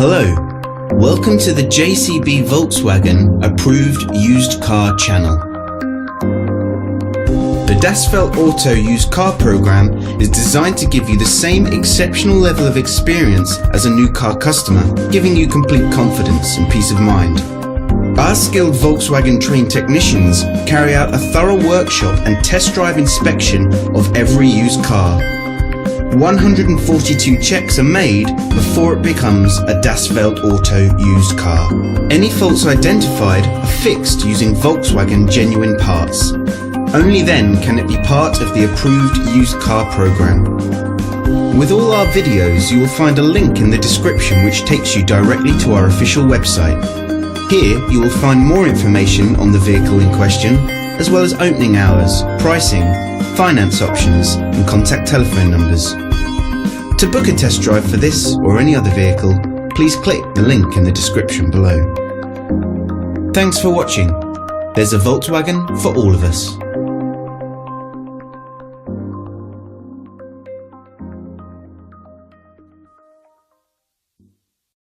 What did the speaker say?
Hello, welcome to the JCB Volkswagen Approved Used Car channel. The Das Feld Auto Used Car program is designed to give you the same exceptional level of experience as a new car customer, giving you complete confidence and peace of mind. Our skilled Volkswagen trained technicians carry out a thorough workshop and test drive inspection of every used car. 142 checks are made before it becomes a Das Feld Auto used car. Any faults identified are fixed using Volkswagen genuine parts. Only then can it be part of the approved used car program. With all our videos, you will find a link in the description which takes you directly to our official website. Here you will find more information on the vehicle in question, as well as opening hours, pricing, finance options and contact telephone numbers. To book a test drive for this or any other vehicle, please click the link in the description below. Thanks for watching. There's a Volkswagen for all of us.